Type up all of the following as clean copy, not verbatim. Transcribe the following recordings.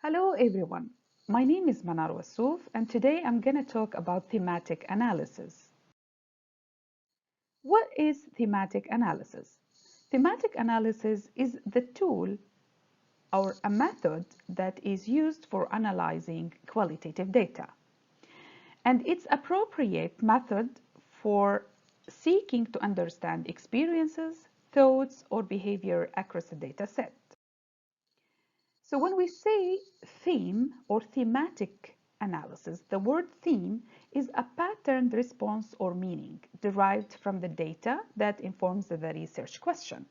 Hello everyone, my name is Manar Wassouf and today I'm going to talk about thematic analysis. What is thematic analysis? Thematic analysis is the tool or a method that is used for analyzing qualitative data. And it's appropriate method for seeking to understand experiences, thoughts, or behavior across a data set. So when we say theme or thematic analysis, the word theme is a patterned response or meaning derived from the data that informs the research question.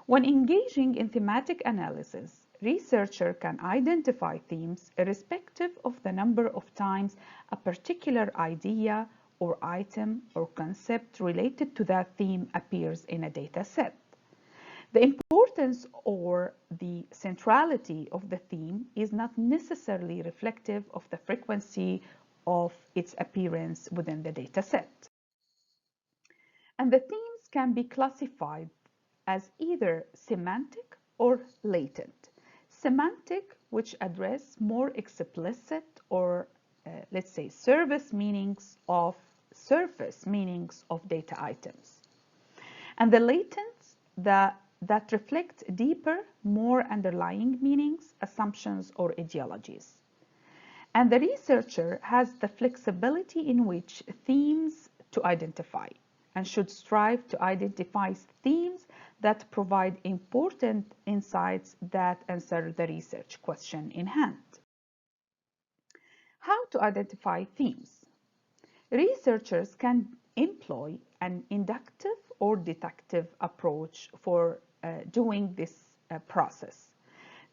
When engaging in thematic analysis, researcher can identify themes irrespective of the number of times a particular idea or item or concept related to that theme appears in a data set. The importance or the centrality of the theme is not necessarily reflective of the frequency of its appearance within the data set. And the themes can be classified as either semantic or latent. Semantic, which address more explicit or let's say surface meanings of data items. And the latent, that reflect deeper, more underlying meanings, assumptions, or ideologies. And the researcher has the flexibility in which themes to identify and should strive to identify themes that provide important insights that answer the research question in hand. How to identify themes? Researchers can employ an inductive or deductive approach for doing this process.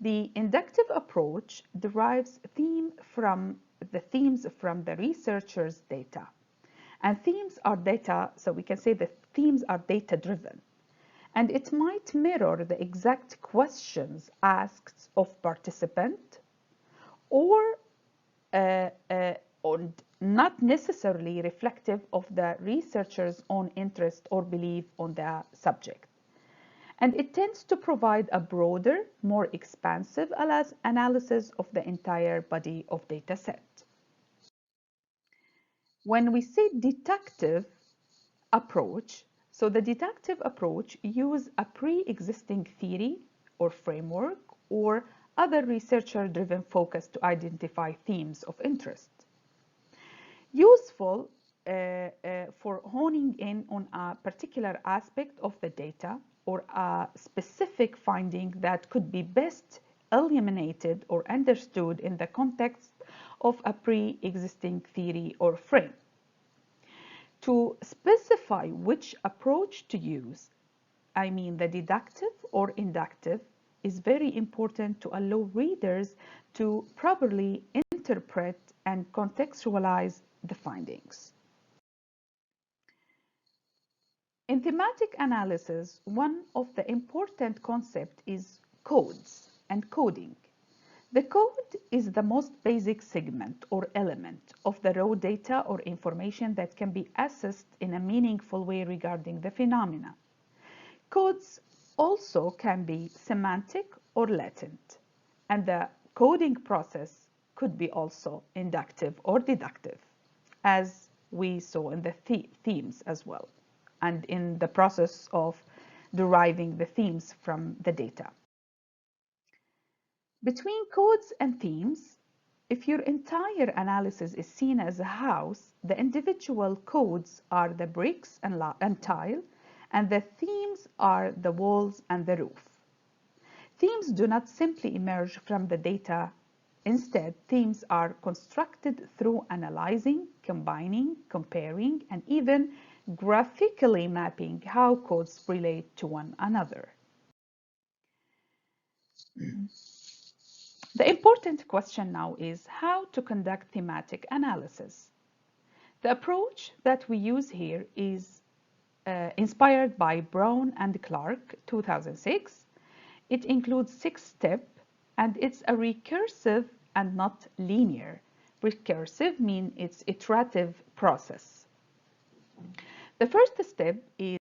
The inductive approach derives themes from the researcher's data. And themes are data, so we can say that themes are data driven. And it might mirror the exact questions asked of participant or not necessarily reflective of the researcher's own interest or belief on the subject. And it tends to provide a broader, more expansive analysis of the entire body of data set. When we say deductive approach, so the deductive approach uses a pre-existing theory or framework or other researcher-driven focus to identify themes of interest. Useful for honing in on a particular aspect of the data or a specific finding that could be best eliminated or understood in the context of a pre-existing theory or frame. To specify which approach to use, I mean the deductive or inductive, is very important to allow readers to properly interpret and contextualize the findings. In thematic analysis, one of the important concepts is codes and coding. The code is the most basic segment or element of the raw data or information that can be assessed in a meaningful way regarding the phenomena. Codes also can be semantic or latent, and the coding process could be also inductive or deductive, as we saw in the themes as well, and in the process of deriving the themes from the data. Between codes and themes, if your entire analysis is seen as a house, the individual codes are the bricks and tile, and the themes are the walls and the roof. Themes do not simply emerge from the data. Instead, themes are constructed through analyzing, combining, comparing, and even graphically mapping how codes relate to one another. The important question now is how to conduct thematic analysis. The approach that we use here is inspired by Braun and Clarke, 2006. It includes 6 steps and it's a recursive and not linear. Recursive means it's iterative process. The first step is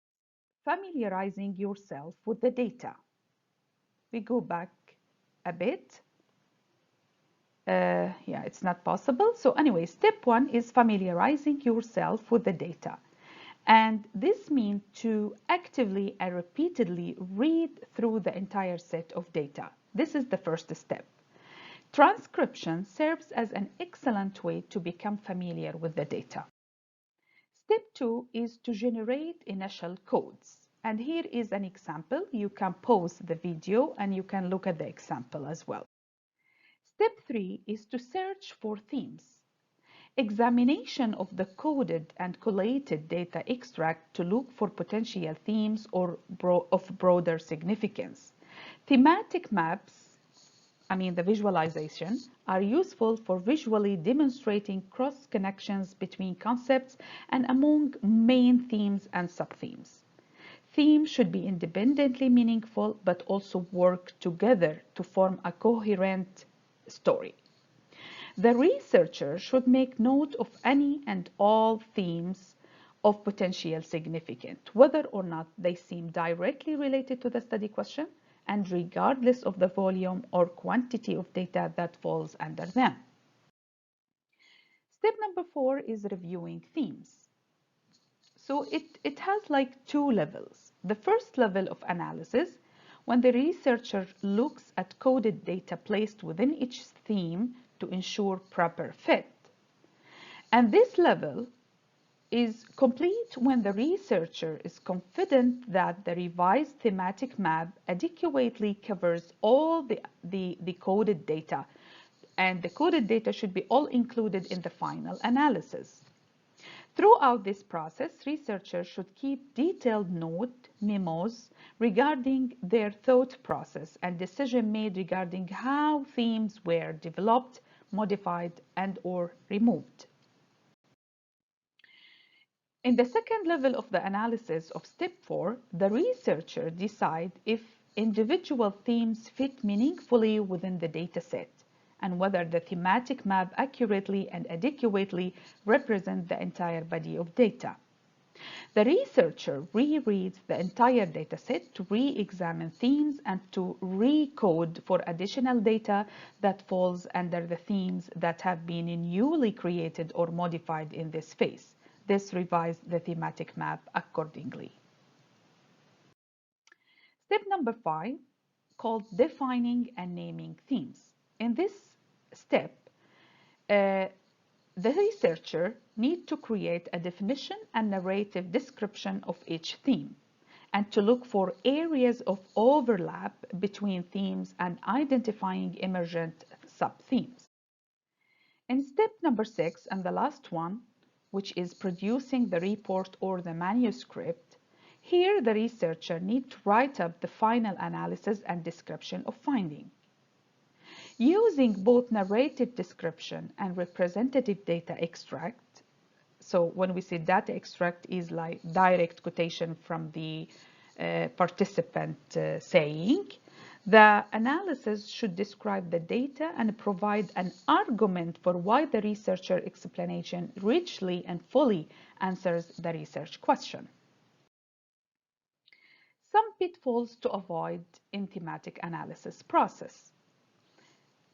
familiarizing yourself with the data. We go back a bit. Yeah, it's not possible. So anyway, step one is familiarizing yourself with the data. And this means to actively and repeatedly read through the entire set of data. This is the first step. Transcription serves as an excellent way to become familiar with the data. Step two is to generate initial codes. And here is an example. You can pause the video and you can look at the example as well. Step three is to search for themes. Examination of the coded and collated data extract to look for potential themes or of broader significance. Thematic maps, the visualization, are useful for visually demonstrating cross connections between concepts and among main themes and subthemes. Themes should be independently meaningful but also work together to form a coherent story. The researcher should make note of any and all themes of potential significance, whether or not they seem directly related to the study question, and regardless of the volume or quantity of data that falls under them. Step number four is reviewing themes. So it has like two levels. The first level of analysis, when the researcher looks at coded data placed within each theme to ensure proper fit. And this level is complete when the researcher is confident that the revised thematic map adequately covers all the coded data, and the coded data should be all included in the final analysis. Throughout this process, researchers should keep detailed note memos regarding their thought process and decision made regarding how themes were developed, modified, and/or removed. In the second level of the analysis of step 4, the researcher decides if individual themes fit meaningfully within the dataset and whether the thematic map accurately and adequately represents the entire body of data. The researcher rereads the entire dataset to re-examine themes and to recode for additional data that falls under the themes that have been newly created or modified in this phase. This revised the thematic map accordingly. Step number 5, called defining and naming themes. In this step, the researcher needs to create a definition and narrative description of each theme and to look for areas of overlap between themes and identifying emergent sub-themes. In step number 6, and the last one, which is producing the report or the manuscript, here the researcher needs to write up the final analysis and description of finding. Using both narrative description and representative data extract, so when we say data extract is like direct quotation from the participant saying, the analysis should describe the data and provide an argument for why the researcher explanation richly and fully answers the research question. Some pitfalls to avoid in thematic analysis process.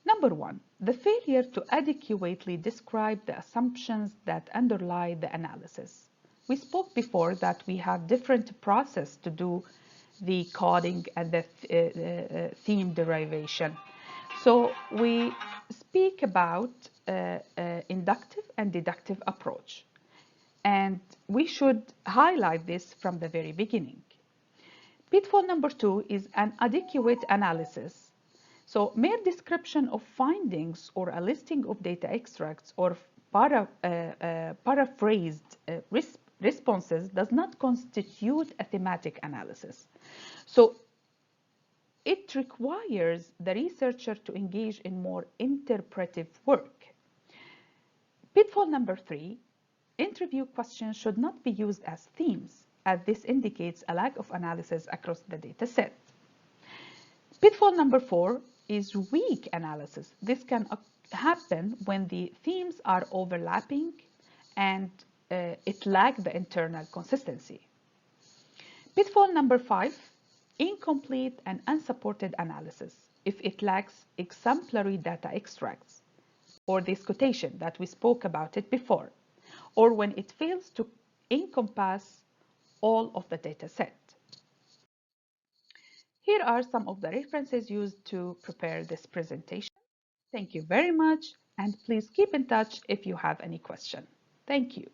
Number 1, the failure to adequately describe the assumptions that underlie the analysis. We spoke before that we have different processes to do the coding and the theme derivation. So we speak about inductive and deductive approach. And we should highlight this from the very beginning. Pitfall number 2 is an inadequate analysis. So mere description of findings or a listing of data extracts or paraphrased responses does not constitute a thematic analysis. So it requires the researcher to engage in more interpretive work. Pitfall number 3, interview questions should not be used as themes, as this indicates a lack of analysis across the data set. Pitfall number 4 is weak analysis. This can happen when the themes are overlapping and it lacks the internal consistency. Pitfall number 5, incomplete and unsupported analysis. If it lacks exemplary data extracts, or this quotation that we spoke about it before, or when it fails to encompass all of the data set. Here are some of the references used to prepare this presentation. Thank you very much, and please keep in touch if you have any question. Thank you.